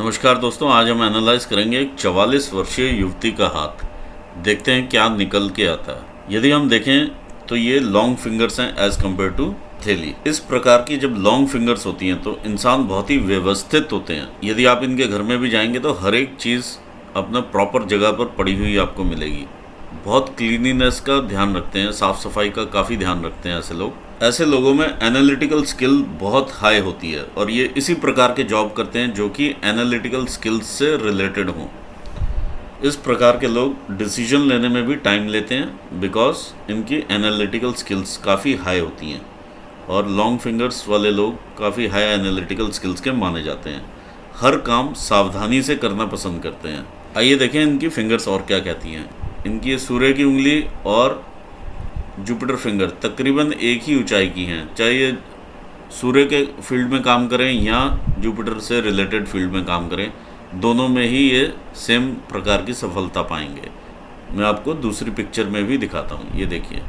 नमस्कार दोस्तों, आज हम एनालाइज करेंगे एक 44 वर्षीय युवती का हाथ। देखते हैं क्या निकल के आता है। यदि हम देखें तो ये लॉन्ग फिंगर्स हैं एज कम्पेयर टू थेली। इस प्रकार की जब लॉन्ग फिंगर्स होती हैं तो इंसान बहुत ही व्यवस्थित होते हैं। यदि आप इनके घर में भी जाएंगे तो हर एक चीज़ अपना प्रॉपर जगह पर पड़ी हुई आपको मिलेगी। बहुत क्लीनिनेस का ध्यान रखते हैं, साफ़ सफाई का काफ़ी ध्यान रखते हैं ऐसे लोग। ऐसे लोगों में एनालिटिकल स्किल बहुत हाई होती है और ये इसी प्रकार के जॉब करते हैं जो कि एनालिटिकल स्किल्स से रिलेटेड हों। इस प्रकार के लोग डिसीजन लेने में भी टाइम लेते हैं बिकॉज इनकी एनालिटिकल स्किल्स काफ़ी हाई होती हैं और लॉन्ग फिंगर्स वाले लोग काफ़ी हाई एनालिटिकल स्किल्स के माने जाते हैं। हर काम सावधानी से करना पसंद करते हैं। आइए देखें इनकी फिंगर्स और क्या कहती हैं। इनकी सूर्य की उंगली और जुपिटर फिंगर तकरीबन एक ही ऊंचाई की हैं, चाहे ये सूर्य के फील्ड में काम करें या जुपिटर से रिलेटेड फील्ड में काम करें, दोनों में ही ये सेम प्रकार की सफलता पाएंगे। मैं आपको दूसरी पिक्चर में भी दिखाता हूँ, ये देखिए।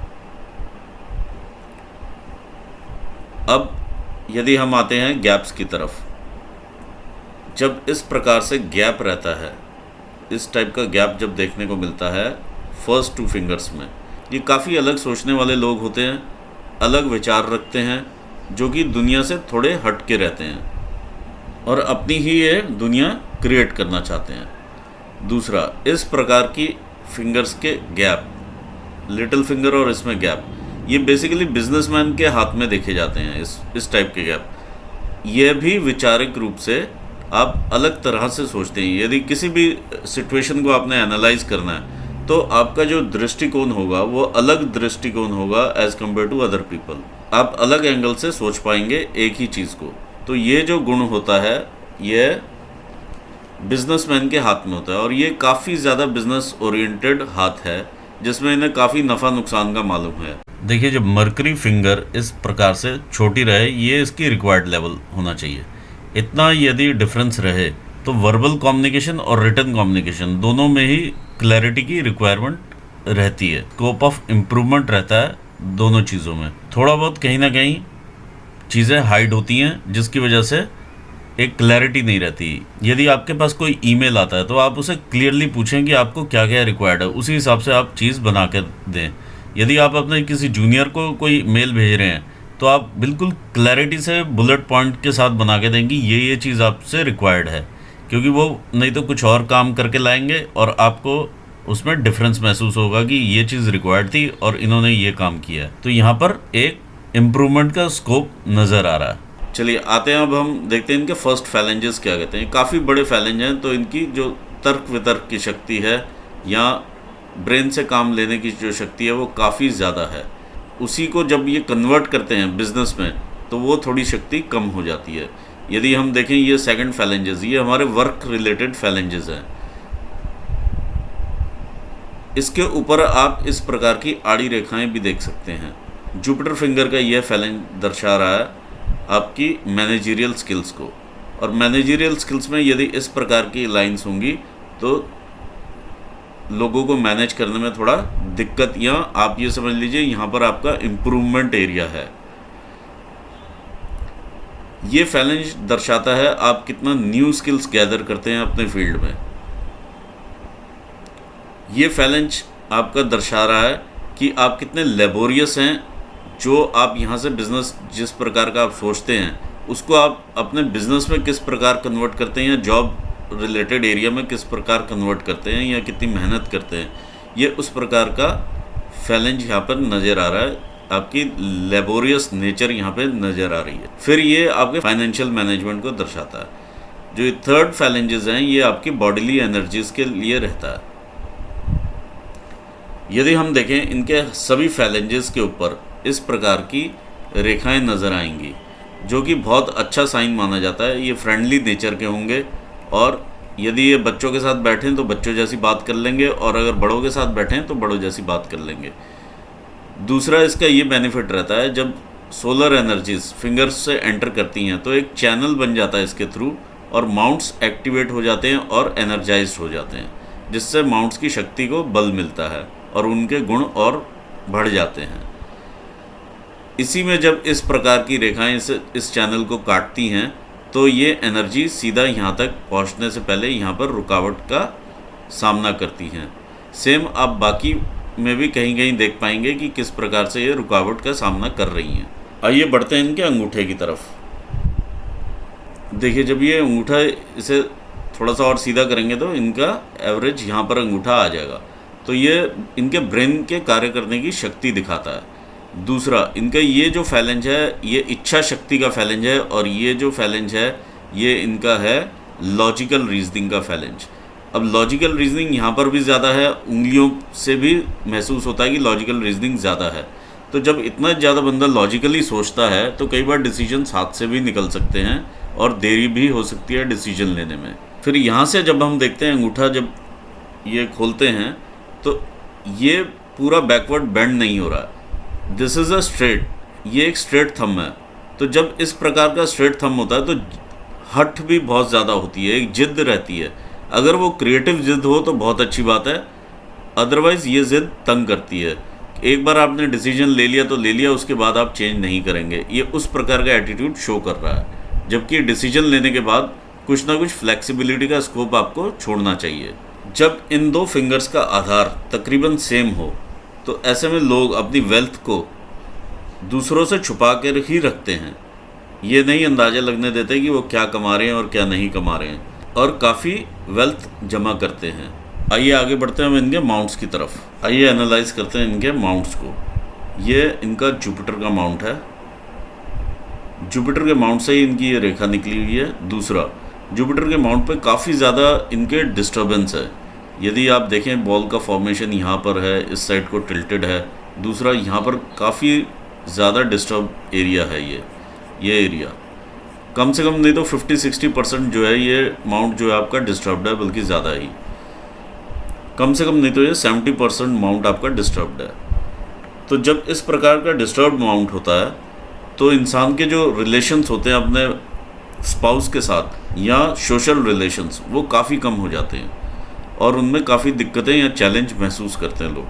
अब यदि हम आते हैं गैप्स की तरफ, जब इस प्रकार से गैप रहता है, इस टाइप का गैप जब देखने को मिलता है फर्स्ट टू फिंगर्स में, ये काफ़ी अलग सोचने वाले लोग होते हैं, अलग विचार रखते हैं, जो कि दुनिया से थोड़े हट के रहते हैं और अपनी ही ये दुनिया क्रिएट करना चाहते हैं। दूसरा, इस प्रकार की फिंगर्स के गैप, लिटिल फिंगर और इसमें गैप, ये बेसिकली बिजनेसमैन के हाथ में देखे जाते हैं। इस टाइप के गैप, ये भी वैचारिक रूप से आप अलग तरह से सोचते हैं। यदि किसी भी सिचुएशन को आपने एनालाइज करना है तो आपका जो दृष्टिकोण होगा वो अलग दृष्टिकोण होगा as compare to other people. आप अलग एंगल से सोच पाएंगे एक ही चीज़ को। तो ये जो गुण होता है ये बिजनेसमैन के हाथ में होता है और ये काफ़ी ज़्यादा बिजनेस ओरिएंटेड हाथ है जिसमें इन्हें काफ़ी नफ़ा नुकसान का मालूम है। देखिए, जब मरकरी फिंगर इस प्रकार से छोटी रहे, ये इसकी रिक्वायर्ड लेवल होना चाहिए। इतना यदि डिफरेंस रहे तो वर्बल कम्युनिकेशन और रिटन कम्युनिकेशन दोनों में ही क्लैरिटी की रिक्वायरमेंट रहती है। स्कोप ऑफ इम्प्रूवमेंट रहता है दोनों चीज़ों में। थोड़ा बहुत कहीं ना कहीं चीज़ें हाइड होती हैं जिसकी वजह से एक क्लैरिटी नहीं रहती। यदि आपके पास कोई ईमेल आता है तो आप उसे क्लियरली पूछें कि आपको क्या क्या रिक्वायर्ड है, उसी हिसाब से आप चीज़ बना के दें। यदि आप अपने किसी जूनियर को कोई मेल भेज रहे हैं तो आप बिल्कुल क्लैरिटी से बुलेट पॉइंट के साथ बना के देंगे ये चीज़ आपसे रिक्वायर्ड है, क्योंकि वो नहीं तो कुछ और काम करके लाएंगे और आपको उसमें डिफरेंस महसूस होगा कि ये चीज़ रिक्वायर्ड थी और इन्होंने ये काम किया है। तो यहाँ पर एक इम्प्रूवमेंट का स्कोप नज़र आ रहा है। चलिए आते हैं, अब हम देखते हैं इनके फर्स्ट फैलेंजेस क्या कहते हैं। काफ़ी बड़े फैलेंज हैं, तो इनकी जो तर्क वितर्क की शक्ति है या ब्रेन से काम लेने की जो शक्ति है वो काफ़ी ज़्यादा है। उसी को जब ये कन्वर्ट करते हैं बिजनेस में तो वो थोड़ी शक्ति कम हो जाती है। यदि हम देखें ये सेकंड फैलेंजेस, ये हमारे वर्क रिलेटेड फैलेंजेस हैं। इसके ऊपर आप इस प्रकार की आड़ी रेखाएं भी देख सकते हैं। जुपिटर फिंगर का यह फैलेंज दर्शा रहा है आपकी मैनेजरियल स्किल्स को, और मैनेजरियल स्किल्स में यदि इस प्रकार की लाइंस होंगी तो लोगों को मैनेज करने में थोड़ा दिक्कत, या आप ये समझ लीजिए यहाँ पर आपका इम्प्रूवमेंट एरिया है। ये फैलेंज दर्शाता है आप कितना न्यू स्किल्स गैदर करते हैं अपने फील्ड में। ये फैलेंज आपका दर्शा रहा है कि आप कितने लेबोरियस हैं, जो आप यहाँ से बिज़नेस जिस प्रकार का आप सोचते हैं उसको आप अपने बिज़नेस में किस प्रकार कन्वर्ट करते हैं या जॉब रिलेटेड एरिया में किस प्रकार कन्वर्ट करते हैं या कितनी मेहनत करते हैं। ये उस प्रकार का फैलेंज यहाँ पर नज़र आ रहा है, आपकी लेबोरियस नेचर यहाँ पे नज़र आ रही है। फिर ये आपके फाइनेंशियल मैनेजमेंट को दर्शाता है। जो ये थर्ड फैलेंजेस हैं ये आपकी बॉडीली एनर्जीज के लिए रहता है। यदि हम देखें इनके सभी फैलेंजेस के ऊपर इस प्रकार की रेखाएं नज़र आएंगी, जो कि बहुत अच्छा साइन माना जाता है। ये फ्रेंडली नेचर के होंगे और यदि ये बच्चों के साथ बैठें तो बच्चों जैसी बात कर लेंगे और अगर बड़ों के साथ बैठें तो बड़ों जैसी बात कर लेंगे। दूसरा इसका ये बेनिफिट रहता है, जब सोलर एनर्जीज फिंगर्स से एंटर करती हैं तो एक चैनल बन जाता है इसके थ्रू और माउंट्स एक्टिवेट हो जाते हैं और एनर्जाइज्ड हो जाते हैं, जिससे माउंट्स की शक्ति को बल मिलता है और उनके गुण और बढ़ जाते हैं। इसी में जब इस प्रकार की रेखाएं इस चैनल को काटती हैं तो ये एनर्जी सीधा यहाँ तक पहुँचने से पहले यहाँ पर रुकावट का सामना करती हैं। सेम आप बाकी में भी कहीं कहीं देख पाएंगे कि किस प्रकार से ये रुकावट का सामना कर रही हैं। आइए बढ़ते हैं इनके अंगूठे की तरफ। देखिए, जब ये अंगूठा इसे थोड़ा सा और सीधा करेंगे तो इनका एवरेज यहाँ पर अंगूठा आ जाएगा। तो ये इनके ब्रेन के कार्य करने की शक्ति दिखाता है। दूसरा, इनका ये जो फैलेंज है ये इच्छा शक्ति का फैलेंज है, और ये जो फैलेंज है ये इनका है लॉजिकल रीजनिंग का फैलेंज। अब लॉजिकल रीजनिंग यहाँ पर भी ज़्यादा है, उंगलियों से भी महसूस होता है कि लॉजिकल रीजनिंग ज़्यादा है। तो जब इतना ज़्यादा बंदा लॉजिकली सोचता है तो कई बार डिसीजन हाथ से भी निकल सकते हैं और देरी भी हो सकती है डिसीजन लेने में। फिर यहाँ से जब हम देखते हैं अंगूठा, जब ये खोलते हैं तो ये पूरा बैकवर्ड बेंड नहीं हो रहा है। दिस इज़ अ स्ट्रेट, ये एक स्ट्रेट थंब है। तो जब इस प्रकार का स्ट्रेट थंब होता है तो हठ भी बहुत ज़्यादा होती है, एक जिद रहती है। अगर वो क्रिएटिव जिद हो तो बहुत अच्छी बात है, अदरवाइज़ ये जिद तंग करती है। एक बार आपने डिसीजन ले लिया तो ले लिया, उसके बाद आप चेंज नहीं करेंगे, ये उस प्रकार का एटीट्यूड शो कर रहा है। जबकि डिसीजन लेने के बाद कुछ ना कुछ फ्लेक्सिबिलिटी का स्कोप आपको छोड़ना चाहिए। जब इन दो फिंगर्स का आधार तकरीबन सेम हो तो ऐसे में लोग अपनी वेल्थ को दूसरों से छुपा कर ही रखते हैं। ये नहीं अंदाज़ा लगने देते कि वो क्या कमा रहे हैं और क्या नहीं कमा रहे हैं, और काफ़ी वेल्थ जमा करते हैं। आइए आगे बढ़ते हैं हम इनके माउंट्स की तरफ। आइए एनालाइज करते हैं इनके माउंट्स को। ये इनका जुपिटर का माउंट है। जुपिटर के माउंट से ही इनकी ये रेखा निकली हुई है। दूसरा, जुपिटर के माउंट पे काफ़ी ज़्यादा इनके डिस्टर्बेंस है। यदि आप देखें बॉल का फॉर्मेशन यहाँ पर है, इस साइड को टिल्टेड है। दूसरा, यहाँ पर काफ़ी ज़्यादा डिस्टर्ब एरिया है ये एरिया। कम से कम नहीं तो 50-60% जो है ये माउंट जो है आपका डिस्टर्ब्ड है, बल्कि ज़्यादा ही, कम से कम नहीं तो ये 70% माउंट आपका डिस्टर्ब्ड है। तो जब इस प्रकार का डिस्टर्ब्ड माउंट होता है तो इंसान के जो रिलेशंस होते हैं अपने स्पाउस के साथ या सोशल रिलेशंस, वो काफ़ी कम हो जाते हैं और उनमें काफ़ी दिक्कतें या चैलेंज महसूस करते हैं लोग।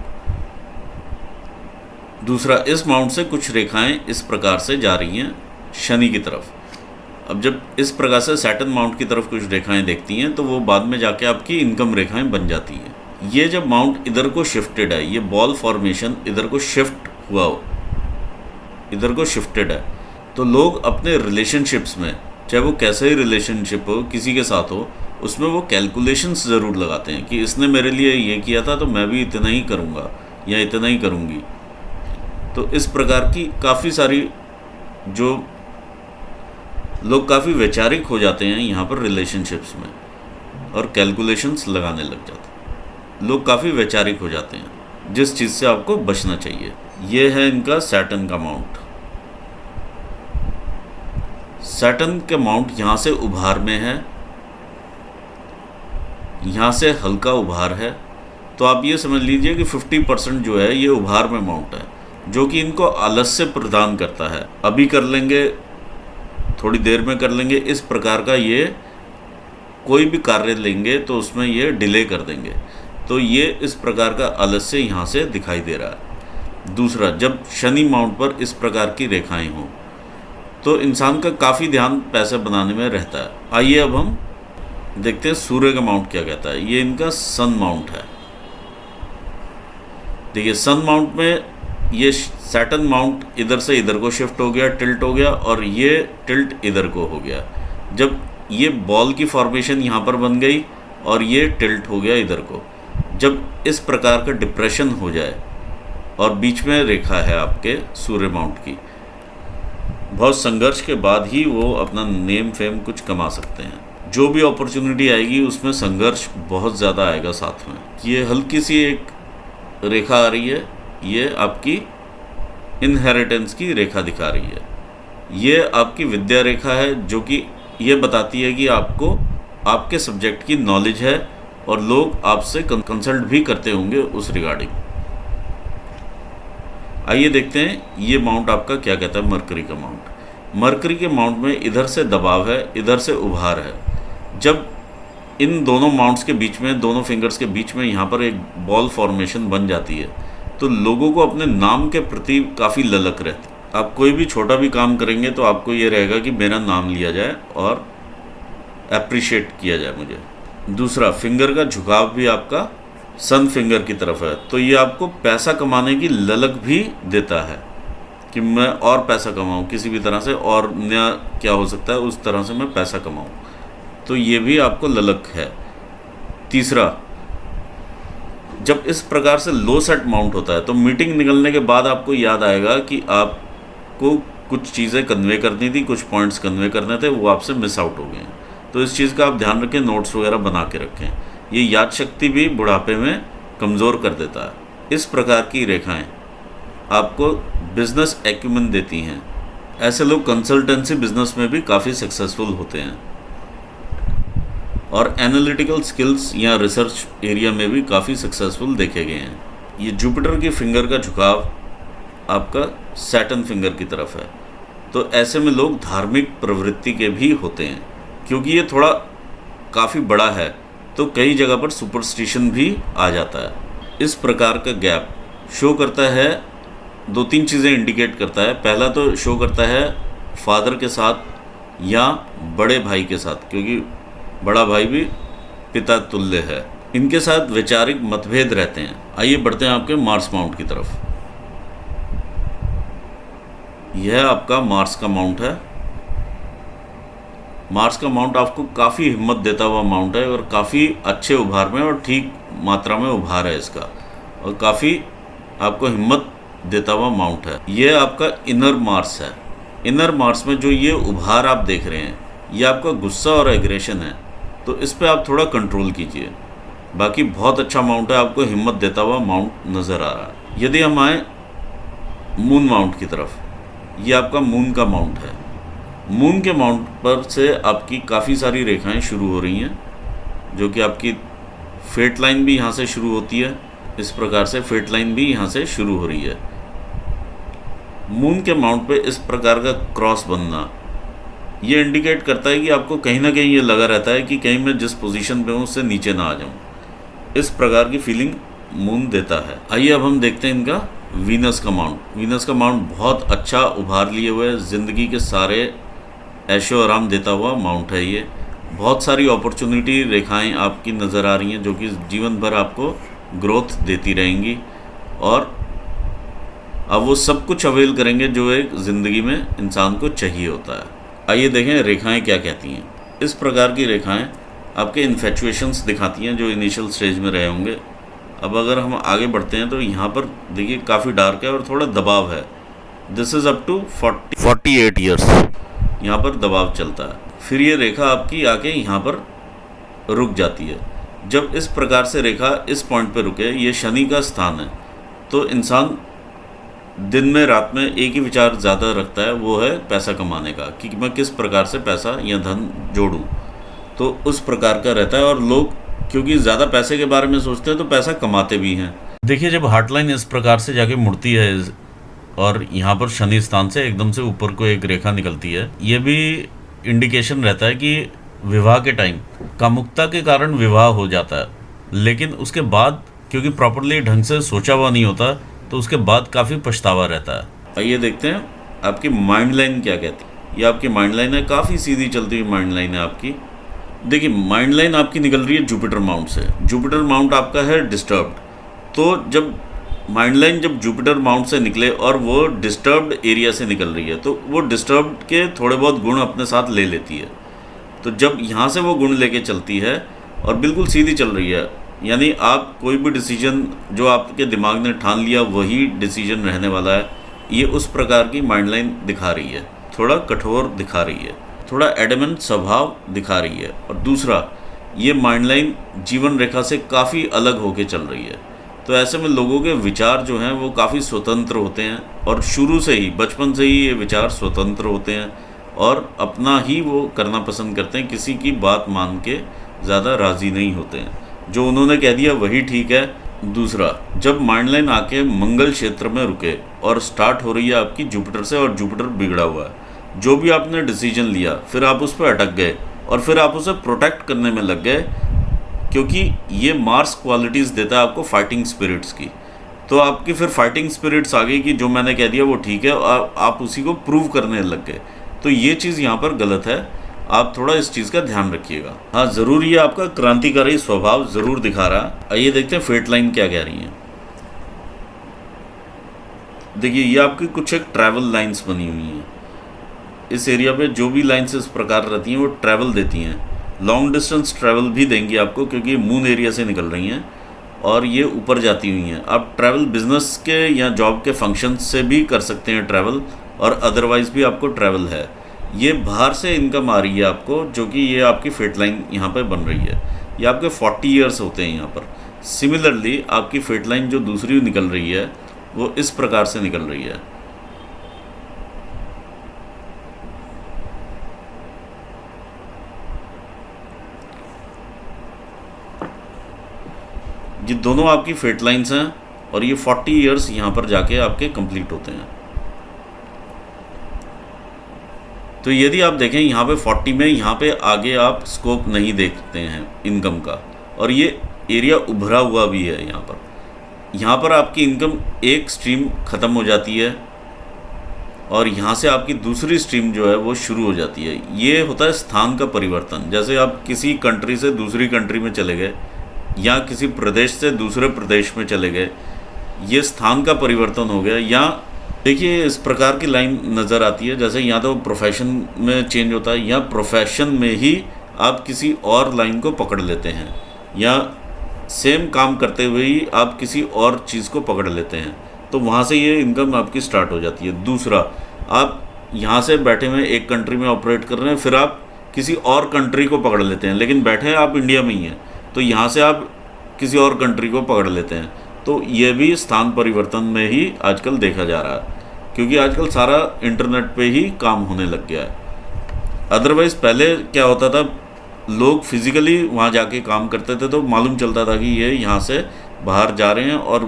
दूसरा, इस माउंट से कुछ रेखाएं इस प्रकार से जा रही हैं शनि की तरफ। अब जब इस प्रकार से सैटर्न माउंट की तरफ कुछ रेखाएं देखती हैं तो वो बाद में जाके आपकी इनकम रेखाएं बन जाती हैं। ये जब माउंट इधर को शिफ्टेड है, ये बॉल फॉर्मेशन इधर को शिफ्ट हुआ हो, इधर को शिफ्टेड है, तो लोग अपने रिलेशनशिप्स में, चाहे वो कैसा ही रिलेशनशिप हो, किसी के साथ हो, उसमें वो कैलकुलेशंस ज़रूर लगाते हैं कि इसने मेरे लिए ये किया था तो मैं भी इतना ही करूँगा या इतना ही करूँगी। तो इस प्रकार की काफ़ी सारी जो लोग काफ़ी वैचारिक हो जाते हैं यहाँ पर रिलेशनशिप्स में और कैलकुलेशंस लगाने लग जाते हैं। लोग काफ़ी वैचारिक हो जाते हैं, जिस चीज़ से आपको बचना चाहिए। ये है इनका सैटर्न का माउंट। सैटर्न के माउंट यहाँ से उभार में है, यहाँ से हल्का उभार है। तो आप ये समझ लीजिए कि 50% जो है ये उभार में माउंट है, जो कि इनको आलस्य प्रदान करता है। अभी कर लेंगे, थोड़ी देर में कर लेंगे, इस प्रकार का ये कोई भी कार्य लेंगे तो उसमें ये डिले कर देंगे। तो ये इस प्रकार का आलस्य यहाँ से दिखाई दे रहा है। दूसरा, जब शनि माउंट पर इस प्रकार की रेखाएं हों तो इंसान का काफ़ी ध्यान पैसे बनाने में रहता है। आइए अब हम देखते हैं सूर्य का माउंट क्या कहता है। ये इनका सन माउंट है। देखिए, सन माउंट में ये सैटर्न माउंट इधर से इधर को शिफ्ट हो गया, टिल्ट हो गया, और ये टिल्ट इधर को हो गया। जब ये बॉल की फॉर्मेशन यहाँ पर बन गई और ये टिल्ट हो गया इधर को, जब इस प्रकार का डिप्रेशन हो जाए और बीच में रेखा है आपके सूर्य माउंट की, बहुत संघर्ष के बाद ही वो अपना नेम फेम कुछ कमा सकते हैं। जो भी अपॉर्चुनिटी आएगी उसमें संघर्ष बहुत ज़्यादा आएगा साथ में। ये हल्की सी एक रेखा आ रही है, ये आपकी इनहेरिटेंस की रेखा दिखा रही है। ये आपकी विद्या रेखा है, जो कि ये बताती है कि आपको आपके सब्जेक्ट की नॉलेज है और लोग आपसे कंसल्ट भी करते होंगे उस रिगार्डिंग। आइए देखते हैं ये माउंट आपका क्या कहता है। मरकरी का माउंट। मरकरी के माउंट में इधर से दबाव है, इधर से उभार है। जब इन दोनों माउंट्स के बीच में, दोनों फिंगर्स के बीच में यहाँ पर एक बॉल फॉर्मेशन बन जाती है तो लोगों को अपने नाम के प्रति काफ़ी ललक रहती है। आप कोई भी छोटा भी काम करेंगे तो आपको ये रहेगा कि मेरा नाम लिया जाए और अप्रिशिएट किया जाए मुझे। दूसरा, फिंगर का झुकाव भी आपका सन फिंगर की तरफ है, तो ये आपको पैसा कमाने की ललक भी देता है कि मैं और पैसा कमाऊँ किसी भी तरह से, और नया क्या हो सकता है उस तरह से मैं पैसा कमाऊँ, तो ये भी आपको ललक है। तीसरा, जब इस प्रकार से लो सेट माउंट होता है तो मीटिंग निकलने के बाद आपको याद आएगा कि आपको कुछ चीज़ें कन्वे करनी थी, कुछ पॉइंट्स कन्वे करने थे, वो आपसे मिस आउट हो गए हैं। तो इस चीज़ का आप ध्यान रखें, नोट्स वगैरह बना के रखें। ये याद शक्ति भी बुढ़ापे में कमज़ोर कर देता है। इस प्रकार की रेखाएं आपको बिजनेस एक्यूमेन देती हैं। ऐसे लोग कंसल्टेंसी बिजनेस में भी काफ़ी सक्सेसफुल होते हैं और एनालिटिकल स्किल्स या रिसर्च एरिया में भी काफ़ी सक्सेसफुल देखे गए हैं। ये जुपिटर की फिंगर का झुकाव आपका सैटर्न फिंगर की तरफ है, तो ऐसे में लोग धार्मिक प्रवृत्ति के भी होते हैं। क्योंकि ये थोड़ा काफ़ी बड़ा है तो कई जगह पर सुपरस्टिशन भी आ जाता है। इस प्रकार का गैप शो करता है, 2-3 चीज़ें इंडिकेट करता है। पहला तो शो करता है फादर के साथ या बड़े भाई के साथ, क्योंकि बड़ा भाई भी पिता तुल्य है। इनके साथ वैचारिक मतभेद रहते हैं। आइए बढ़ते हैं आपके मार्स माउंट की तरफ। यह आपका मार्स का माउंट है। मार्स का माउंट आपको काफ़ी हिम्मत देता हुआ माउंट है और काफ़ी अच्छे उभार में और ठीक मात्रा में उभार है इसका, और काफ़ी आपको हिम्मत देता हुआ माउंट है। यह आपका इनर मार्स है। इनर मार्स में जो ये उभार आप देख रहे हैं, ये आपका गुस्सा और एग्रेशन है, तो इस पे आप थोड़ा कंट्रोल कीजिए। बाकी बहुत अच्छा माउंट है, आपको हिम्मत देता हुआ माउंट नज़र आ रहा है। यदि हम आए मून माउंट की तरफ, ये आपका मून का माउंट है। मून के माउंट पर से आपकी काफ़ी सारी रेखाएं शुरू हो रही हैं, जो कि आपकी फेट लाइन भी यहाँ से शुरू होती है। इस प्रकार से फेट लाइन भी यहाँ से शुरू हो रही है। मून के माउंट पे इस प्रकार का क्रॉस बनना ये इंडिकेट करता है कि आपको कहीं ना कहीं ये लगा रहता है कि कहीं मैं जिस पोजीशन पे हूँ उससे नीचे ना आ जाऊँ। इस प्रकार की फीलिंग मून देता है। आइए अब हम देखते हैं इनका वीनस का माउंट। वीनस का माउंट बहुत अच्छा उभार लिए हुए ज़िंदगी के सारे ऐशो आराम देता हुआ माउंट है। ये बहुत सारी अपॉर्चुनिटी रेखाएं आपकी नज़र आ रही हैं, जो कि जीवन भर आपको ग्रोथ देती रहेंगी, और अब वो सब कुछ अवेल करेंगे जो एक ज़िंदगी में इंसान को चाहिए होता है। आइए देखें रेखाएं क्या कहती हैं। इस प्रकार की रेखाएं आपके इन्फेचुएशंस दिखाती हैं जो इनिशियल स्टेज में रहे होंगे। अब अगर हम आगे बढ़ते हैं तो यहाँ पर देखिए काफ़ी डार्क है और थोड़ा दबाव है। This is up to 48 years यहाँ पर दबाव चलता है। फिर ये रेखा आपकी आके यहाँ पर रुक जाती है। जब इस प्रकार से रेखा इस पॉइंट पर रुके, ये शनि का स्थान है, तो इंसान दिन में रात में एक ही विचार ज़्यादा रखता है, वो है पैसा कमाने का, कि मैं किस प्रकार से पैसा या धन जोड़ूं। तो उस प्रकार का रहता है, और लोग क्योंकि ज़्यादा पैसे के बारे में सोचते हैं तो पैसा कमाते भी हैं। देखिए जब हार्टलाइन इस प्रकार से जाके मुड़ती है और यहाँ पर शनि स्थान से एकदम से ऊपर को एक रेखा निकलती है, ये भी इंडिकेशन रहता है कि विवाह के टाइम कामुकता के कारण विवाह हो जाता है, लेकिन उसके बाद क्योंकि प्रॉपरली ढंग से सोचा हुआ नहीं होता तो उसके बाद काफ़ी पछतावा रहता है। आइए देखते हैं आपकी माइंड लाइन क्या कहती है। ये आपकी माइंड लाइन है, काफ़ी सीधी चलती हुई माइंड लाइन है आपकी। देखिए माइंड लाइन आपकी निकल रही है जुपिटर माउंट से। जुपिटर माउंट आपका है डिस्टर्ब्ड, तो जब माइंड लाइन जब जुपिटर माउंट से निकले और वो डिस्टर्ब्ड एरिया से निकल रही है, तो वो डिस्टर्ब्ड के थोड़े बहुत गुण अपने साथ ले लेती है। तो जब यहाँ से वो गुण लेके चलती है और बिल्कुल सीधी चल रही है, यानी आप कोई भी डिसीजन जो आपके दिमाग ने ठान लिया वही डिसीजन रहने वाला है, ये उस प्रकार की माइंड लाइन दिखा रही है। थोड़ा कठोर दिखा रही है, थोड़ा एडमेंट स्वभाव दिखा रही है। और दूसरा, ये माइंड लाइन जीवन रेखा से काफ़ी अलग होके चल रही है, तो ऐसे में लोगों के विचार जो हैं वो काफ़ी स्वतंत्र होते हैं, और शुरू से ही बचपन से ही ये विचार स्वतंत्र होते हैं और अपना ही वो करना पसंद करते हैं, किसी की बात मान के ज़्यादा राज़ी नहीं होते हैं, जो उन्होंने कह दिया वही ठीक है। दूसरा, जब माइंड लाइन आके मंगल क्षेत्र में रुके और स्टार्ट हो रही है आपकी जुपिटर से, और जुपिटर बिगड़ा हुआ है, जो भी आपने डिसीजन लिया फिर आप उस पर अटक गए और फिर आप उसे प्रोटेक्ट करने में लग गए, क्योंकि ये मार्स क्वालिटीज़ देता है आपको फाइटिंग स्पिरिट्स की। तो आपकी फिर फाइटिंग स्पिरिट्स आ गई कि जो मैंने कह दिया वो ठीक है, और आप उसी को प्रूव करने लग गए। तो ये चीज़ यहाँ पर गलत है। आप थोड़ा इस चीज़ का ध्यान रखिएगा। हाँ, ज़रूर ये आपका क्रांतिकारी स्वभाव ज़रूर दिखा रहा। आइए देखते हैं फेट लाइन क्या कह रही है। देखिए, ये आपकी कुछ एक ट्रैवल लाइंस बनी हुई हैं। इस एरिया पे जो भी लाइंस इस प्रकार रहती हैं वो ट्रैवल देती हैं, लॉन्ग डिस्टेंस ट्रैवल भी देंगी आपको, क्योंकि मून एरिया से निकल रही हैं और ये ऊपर जाती हुई हैं। आप ट्रैवल बिजनेस के या जॉब के फंक्शन से भी कर सकते हैं ट्रैवल, और अदरवाइज़ भी आपको ट्रैवल है। ये बाहर से इनकम आ रही है आपको, जो कि ये आपकी फेट लाइन यहाँ पर बन रही है। ये आपके 40 ईयर्स होते हैं यहाँ पर। सिमिलरली आपकी फेट लाइन जो दूसरी निकल रही है वो इस प्रकार से निकल रही है। ये दोनों आपकी फेट लाइंस हैं और ये 40 ईयर्स यहाँ पर जाके आपके कंप्लीट होते हैं। तो यदि आप देखें यहाँ पे 40 में यहाँ पे आगे आप स्कोप नहीं देखते हैं इनकम का, और ये एरिया उभरा हुआ भी है यहाँ पर आपकी इनकम एक स्ट्रीम ख़त्म हो जाती है और यहाँ से आपकी दूसरी स्ट्रीम जो है वो शुरू हो जाती है। ये होता है स्थान का परिवर्तन। जैसे आप किसी कंट्री से दूसरी कंट्री में चले गए या किसी प्रदेश से दूसरे प्रदेश में चले गए, ये स्थान का परिवर्तन हो गया। या देखिए, इस प्रकार की लाइन नज़र आती है, जैसे या तो प्रोफेशन में चेंज होता है या प्रोफेशन में ही आप किसी और लाइन को पकड़ लेते हैं, या सेम काम करते हुए ही आप किसी और चीज़ को पकड़ लेते हैं, तो वहाँ से ये इनकम आपकी स्टार्ट हो जाती है। दूसरा, आप यहाँ से बैठे हुए एक कंट्री में ऑपरेट कर रहे हैं, फिर आप किसी और कंट्री को पकड़ लेते हैं, लेकिन बैठे आप इंडिया में ही हैं, तो यहाँ से आप किसी और कंट्री को पकड़ लेते हैं। तो ये भी स्थान परिवर्तन में ही आजकल देखा जा रहा है, क्योंकि आजकल सारा इंटरनेट पे ही काम होने लग गया है। अदरवाइज़ पहले क्या होता था, लोग फिज़िकली वहाँ जाके काम करते थे तो मालूम चलता था कि ये यहाँ से बाहर जा रहे हैं और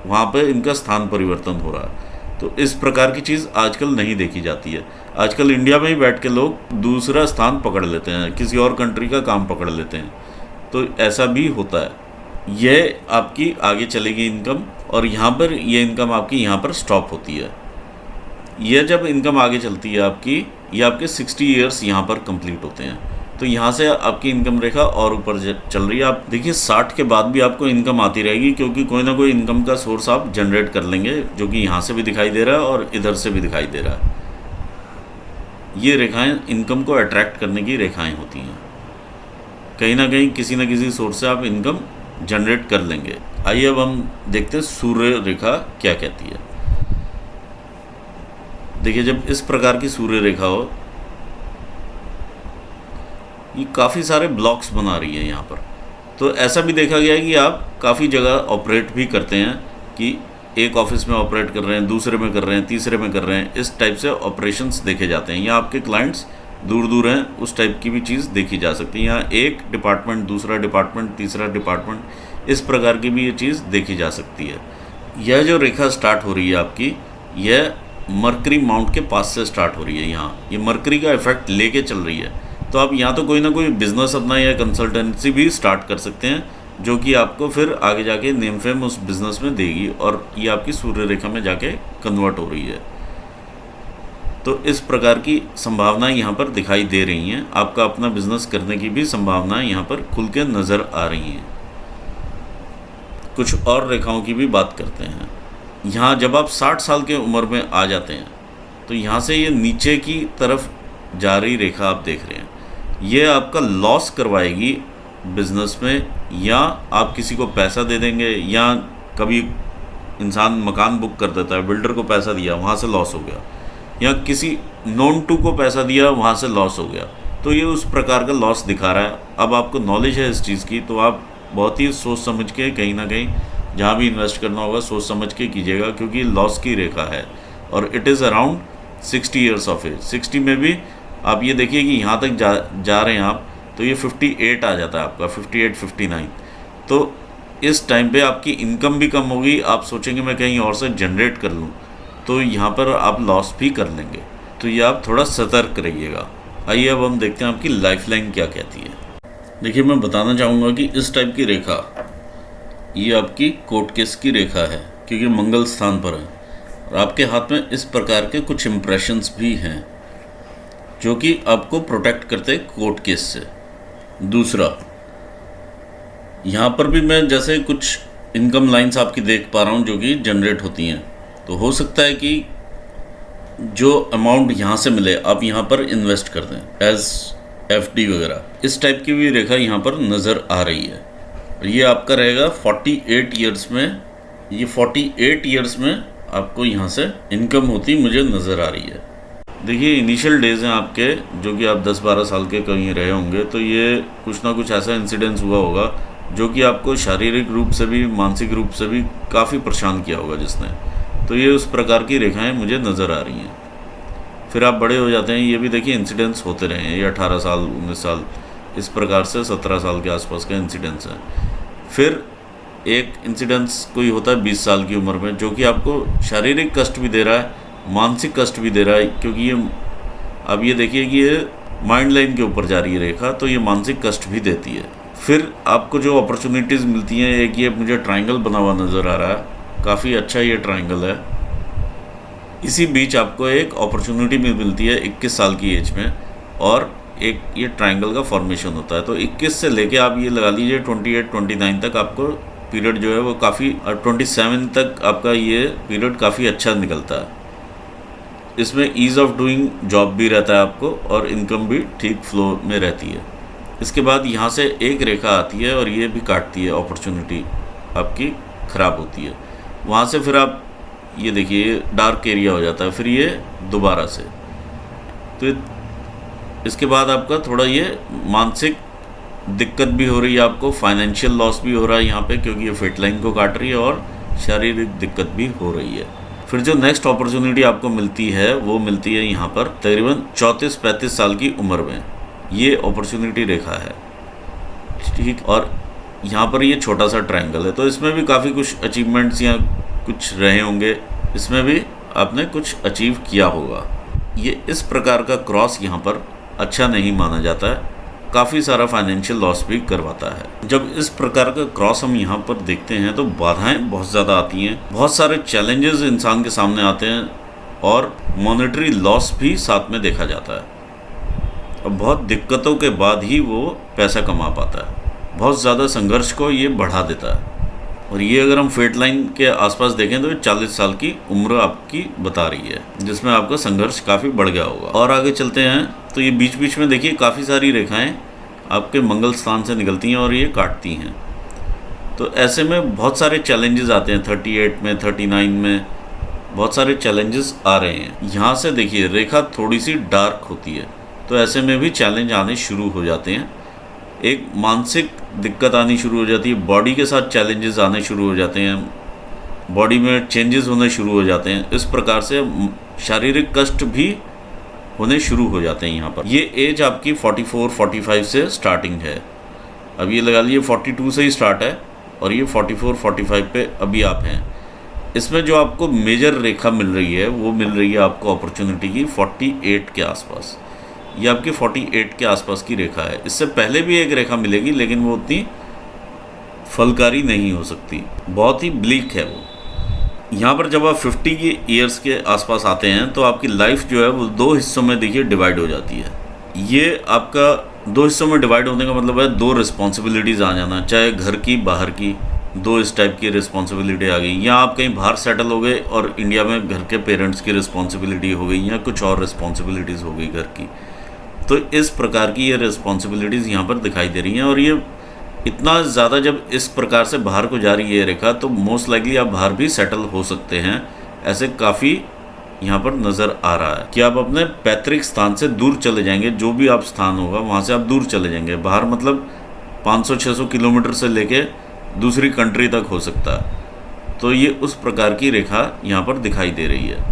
वहाँ पे इनका स्थान परिवर्तन हो रहा है। तो इस प्रकार की चीज़ आजकल नहीं देखी जाती है। आजकल इंडिया में ही बैठ के लोग दूसरा स्थान पकड़ लेते हैं, किसी और कंट्री का काम पकड़ लेते हैं, तो ऐसा भी होता है। यह आपकी आगे चलेगी इनकम, और यहाँ पर ये इनकम आपकी यहाँ पर स्टॉप होती है। यह जब इनकम आगे चलती है आपकी, ये आपके 60 ईयर्स यहाँ पर कंप्लीट होते हैं, तो यहाँ से आपकी इनकम रेखा और ऊपर चल रही है। आप देखिए 60 के बाद भी आपको इनकम आती रहेगी, क्योंकि कोई ना कोई इनकम का सोर्स आप जनरेट कर लेंगे, जो कि यहाँ से भी दिखाई दे रहा है और इधर से भी दिखाई दे रहा है। ये रेखाएं इनकम को अट्रैक्ट करने की रेखाएं होती हैं। कहीं ना कहीं किसी न किसी सोर्स से आप इनकम जनरेट कर लेंगे। आइए अब हम देखते हैं सूर्य रेखा क्या कहती है। देखिए, जब इस प्रकार की सूर्य रेखा हो, ये काफ़ी सारे ब्लॉक्स बना रही है यहाँ पर। तो ऐसा भी देखा गया है कि आप काफ़ी जगह ऑपरेट भी करते हैं, कि एक ऑफिस में ऑपरेट कर रहे हैं, दूसरे में कर रहे हैं, तीसरे में कर रहे हैं, इस टाइप से ऑपरेशंस देखे जाते हैं। या आपके क्लाइंट्स दूर दूर हैं, उस टाइप की भी चीज़ देखी जा सकती है। यहाँ एक डिपार्टमेंट, दूसरा डिपार्टमेंट, तीसरा डिपार्टमेंट, इस प्रकार की भी ये चीज़ देखी जा सकती है। यह जो रेखा स्टार्ट हो रही है आपकी, यह मरकरी माउंट के पास से स्टार्ट हो रही है। यहाँ ये मरकरी का इफेक्ट लेके चल रही है, तो आप यहाँ तो कोई ना कोई बिज़नेस अपना या कंसल्टेंसी भी स्टार्ट कर सकते हैं, जो कि आपको फिर आगे जाके नेम फेम उस बिज़नेस में देगी, और ये आपकी सूर्य रेखा में जाके कन्वर्ट हो रही है। तो इस प्रकार की संभावनाएं यहाँ पर दिखाई दे रही हैं। आपका अपना बिजनेस करने की भी संभावनाएं यहाँ पर खुल के नज़र आ रही हैं। कुछ और रेखाओं की भी बात करते हैं। यहाँ जब आप 60 साल के उम्र में आ जाते हैं, तो यहाँ से ये नीचे की तरफ जा रही रेखा आप देख रहे हैं, ये आपका लॉस करवाएगी बिजनेस में, या आप किसी को पैसा दे देंगे, या कभी इंसान मकान बुक कर देता है, बिल्डर को पैसा दिया, वहाँ से लॉस हो गया, या किसी नॉन टू को पैसा दिया, वहाँ से लॉस हो गया। तो ये उस प्रकार का लॉस दिखा रहा है। अब आपको नॉलेज है इस चीज़ की, तो आप बहुत ही सोच समझ के कहीं ना कहीं जहाँ भी इन्वेस्ट करना होगा सोच समझ के कीजिएगा, क्योंकि लॉस की रेखा है और it is around 60 years of age. 60 में भी आप ये देखिए कि यहाँ तक जा रहे हैं आप, तो ये 58 आ जाता है आपका, 58, 59। तो इस टाइम पे आपकी इनकम भी कम होगी, आप सोचेंगे मैं कहीं और से जनरेट कर लूँ, तो यहाँ पर आप लॉस भी कर लेंगे। तो ये आप थोड़ा सतर्क रहिएगा। आइए अब हम देखते हैं आपकी लाइफलाइन क्या कहती है। देखिए, मैं बताना चाहूँगा कि इस टाइप की रेखा, ये आपकी कोर्ट केस की रेखा है, क्योंकि मंगल स्थान पर है और आपके हाथ में इस प्रकार के कुछ इम्प्रेशंस भी हैं। जो कि आपको प्रोटेक्ट करते हैं कोर्ट केस से। दूसरा, यहाँ पर भी मैं जैसे कुछ इनकम लाइंस आपकी देख पा रहा हूँ जो कि जनरेट होती हैं। तो हो सकता है कि जो अमाउंट यहाँ से मिले आप यहाँ पर इन्वेस्ट कर दें एज एफडी वगैरह। इस टाइप की भी रेखा यहाँ पर नज़र आ रही है। और ये आपका रहेगा 48 ईयर्स में। ये 48 ईयर्स में आपको यहाँ से इनकम होती मुझे नज़र आ रही है। देखिए, इनिशियल डेज़ हैं आपके, जो कि आप 10-12 साल के कहीं रहे होंगे, तो ये कुछ ना कुछ ऐसा इंसिडेंस हुआ होगा जो कि आपको शारीरिक रूप से भी मानसिक रूप से भी काफ़ी परेशान किया होगा जिसने। तो ये उस प्रकार की रेखाएं मुझे नज़र आ रही हैं। फिर आप बड़े हो जाते हैं। ये भी देखिए इंसिडेंट्स होते रहे हैं। ये 18 साल 19 साल इस प्रकार से 17 साल के आसपास का इंसिडेंट्स है। फिर एक इंसिडेंट्स कोई होता है 20 साल की उम्र में, जो कि आपको शारीरिक कष्ट भी दे रहा है, मानसिक कष्ट भी दे रहा है, क्योंकि ये अब ये देखिए कि ये माइंड लाइन के ऊपर जा रही है रेखा, तो ये मानसिक कष्ट भी देती है। फिर आपको जो अपॉर्चुनिटीज़ मिलती हैं, एक ये मुझे ट्रायंगल बना हुआ नज़र आ रहा है, काफ़ी अच्छा ये ट्रायंगल है। इसी बीच आपको एक अपॉर्चुनिटी मिलती है 21 साल की एज में, और एक ये ट्रायंगल का फॉर्मेशन होता है। तो 21 से लेके आप ये लगा लीजिए 28-29 तक आपको पीरियड जो है वो काफ़ी, और 27 तक आपका ये पीरियड काफ़ी अच्छा निकलता है। इसमें ईज़ ऑफ डूइंग जॉब भी रहता है आपको, और इनकम भी ठीक फ्लो में रहती है। इसके बाद यहाँ से एक रेखा आती है और ये भी काटती है, अपॉर्चुनिटी आपकी ख़राब होती है। वहाँ से फिर आप ये देखिए डार्क एरिया हो जाता है, फिर ये दोबारा से। तो इसके बाद आपका थोड़ा ये मानसिक दिक्कत भी हो रही है, आपको फाइनेंशियल लॉस भी हो रहा है यहाँ पे, क्योंकि ये फिट लाइन को काट रही है, और शारीरिक दिक्कत भी हो रही है। फिर जो नेक्स्ट अपॉर्चुनिटी आपको मिलती है वो मिलती है यहाँ पर तकरीबन 34-35 साल की उम्र में। ये अपॉर्चुनिटी रेखा है, ठीक। और यहाँ पर ये छोटा सा ट्रायंगल है, तो इसमें भी काफ़ी कुछ अचीवमेंट्स या कुछ रहे होंगे, इसमें भी आपने कुछ अचीव किया होगा। ये इस प्रकार का क्रॉस यहाँ पर अच्छा नहीं माना जाता है, काफ़ी सारा फाइनेंशियल लॉस भी करवाता है। जब इस प्रकार का क्रॉस हम यहाँ पर देखते हैं तो बाधाएं बहुत ज़्यादा आती हैं, बहुत सारे चैलेंजेस इंसान के सामने आते हैं, और मॉनेटरी लॉस भी साथ में देखा जाता है। और बहुत दिक्कतों के बाद ही वो पैसा कमा पाता है। बहुत ज़्यादा संघर्ष को ये बढ़ा देता है। और ये अगर हम फेट लाइन के आसपास देखें तो 40 साल की उम्र आपकी बता रही है, जिसमें आपका संघर्ष काफ़ी बढ़ गया होगा। और आगे चलते हैं तो ये बीच बीच में देखिए काफ़ी सारी रेखाएं आपके मंगल स्थान से निकलती हैं और ये काटती हैं। तो ऐसे में बहुत सारे चैलेंजेस आते हैं। 38 में 39 में बहुत सारे चैलेंजेस आ रहे हैं। यहाँ से देखिए रेखा थोड़ी सी डार्क होती है, तो ऐसे में भी चैलेंज आने शुरू हो जाते हैं। एक मानसिक दिक्कत आनी शुरू हो जाती है, बॉडी के साथ चैलेंजेस आने शुरू हो जाते हैं, बॉडी में चेंजेस होने शुरू हो जाते हैं। इस प्रकार से शारीरिक कष्ट भी होने शुरू हो जाते हैं यहाँ पर। ये एज आपकी 44-45 से स्टार्टिंग है। अब ये लगा लीजिए 42 से ही स्टार्ट है, और ये 44-45 पे अभी आप हैं। इसमें जो आपको मेजर रेखा मिल रही है वो मिल रही है आपको अपॉर्चुनिटी की 48 के आसपास। ये आपकी 48 के आसपास की रेखा है। इससे पहले भी एक रेखा मिलेगी, लेकिन वो उतनी फलकारी नहीं हो सकती, बहुत ही ब्लीक है वो। यहाँ पर जब आप 50 की ईयर्स के आसपास आते हैं तो आपकी लाइफ जो है वो 2 हिस्सों में देखिए डिवाइड हो जाती है। ये आपका 2 हिस्सों में डिवाइड होने का मतलब है 2 रिस्पॉन्सिबिलिटीज़ आ जाना, चाहे घर की बाहर की 2 इस टाइप की रिस्पॉन्सिबिलिटी आ गई, या आप कहीं बाहर सेटल हो गए और इंडिया में घर के पेरेंट्स की रिस्पॉन्सिबिलिटी हो गई, या कुछ और रिस्पॉन्सिबिलिटीज़ हो गई घर की। तो इस प्रकार की ये रिस्पॉन्सिबिलिटीज़ यहाँ पर दिखाई दे रही हैं। और ये इतना ज़्यादा जब इस प्रकार से बाहर को जा रही है रेखा, तो मोस्ट लाइकली आप बाहर भी सेटल हो सकते हैं। ऐसे काफ़ी यहाँ पर नज़र आ रहा है कि आप अपने पैतृक स्थान से दूर चले जाएंगे। जो भी आप स्थान होगा वहाँ से आप दूर चले जाएंगे। बाहर मतलब 500-600 किलोमीटर से लेके दूसरी कंट्री तक हो सकता है। तो ये उस प्रकार की रेखा यहाँ पर दिखाई दे रही है।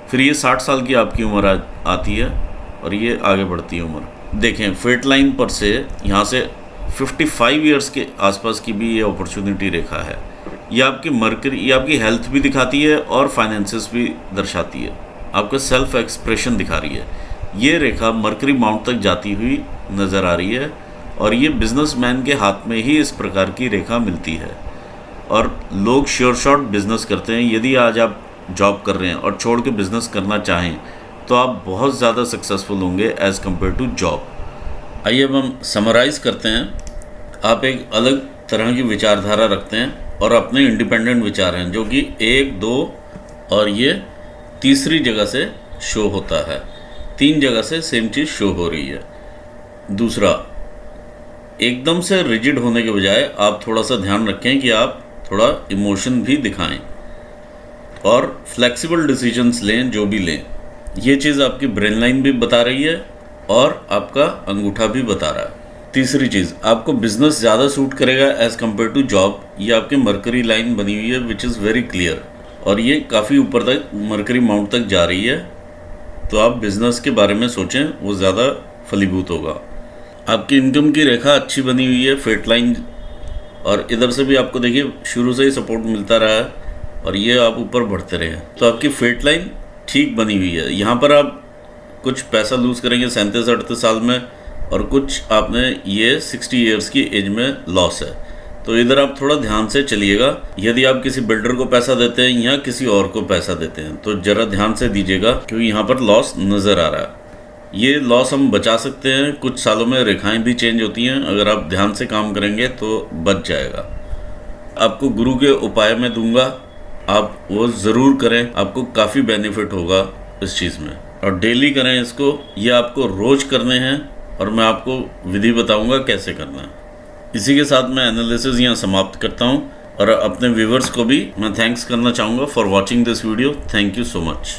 फिर ये 60 साल की आपकी उम्र आती है, और ये आगे बढ़ती है उम्र। देखें फेट लाइन पर से यहाँ से 55 ईयर्स के आसपास की भी ये अपॉर्चुनिटी रेखा है। ये आपकी मरकरी, ये आपकी हेल्थ भी दिखाती है और फाइनेंसेस भी दर्शाती है, आपका सेल्फ एक्सप्रेशन दिखा रही है। ये रेखा मरकरी माउंट तक जाती हुई नज़र आ रही है, और ये बिजनेसमैन के हाथ में ही इस प्रकार की रेखा मिलती है। और लोग श्योर शॉर्ट बिजनेस करते हैं। यदि आज आप जॉब कर रहे हैं और छोड़ के बिज़नेस करना चाहें तो आप बहुत ज़्यादा सक्सेसफुल होंगे एज़ कम्पेयर टू जॉब। आइए अब हम समराइज़ करते हैं। आप एक अलग तरह की विचारधारा रखते हैं और अपने इंडिपेंडेंट विचार हैं जो कि 1, 2 और ये तीसरी जगह से शो होता है। 3 जगह से सेम चीज़ शो हो रही है। दूसरा, एकदम से रिजिड होने के बजाय आप थोड़ा सा ध्यान रखें कि आप थोड़ा इमोशन भी दिखाएं और फ्लेक्सिबल डिसीजंस लें जो भी लें। ये चीज़ आपकी ब्रेन लाइन भी बता रही है और आपका अंगूठा भी बता रहा है। तीसरी चीज़, आपको बिजनेस ज़्यादा सूट करेगा एज़ कम्पेयर टू जॉब। ये आपकी मरकरी लाइन बनी हुई है विच इज़ वेरी क्लियर और ये काफ़ी ऊपर तक मरकरी माउंट तक जा रही है। तो आप बिज़नेस के बारे में सोचें, वो ज़्यादा फलीभूत होगा। आपकी इनकम की रेखा अच्छी बनी हुई है, फेट लाइन, और इधर से भी आपको देखिए शुरू से ही सपोर्ट मिलता रहा है और ये आप ऊपर बढ़ते रहे। तो आपकी फेट लाइन ठीक बनी हुई है। यहाँ पर आप कुछ पैसा लूज़ करेंगे 37-38 साल में और कुछ आपने ये 60 ईयर्स की एज में लॉस है। तो इधर आप थोड़ा ध्यान से चलिएगा। यदि आप किसी बिल्डर को पैसा देते हैं या किसी और को पैसा देते हैं तो ज़रा ध्यान से दीजिएगा क्योंकि यहाँ पर लॉस नज़र आ रहा है। ये लॉस हम बचा सकते हैं, कुछ सालों में रेखाएं भी चेंज होती हैं। अगर आप ध्यान से काम करेंगे तो बच जाएगा। आपको गुरु के उपाय में दूंगा, आप वो ज़रूर करें, आपको काफ़ी बेनिफिट होगा इस चीज़ में। और डेली करें इसको, ये आपको रोज़ करने हैं और मैं आपको विधि बताऊंगा कैसे करना है। इसी के साथ मैं एनालिसिस यहाँ समाप्त करता हूँ और अपने व्यूवर्स को भी मैं थैंक्स करना चाहूँगा for watching this video. Thank you so much.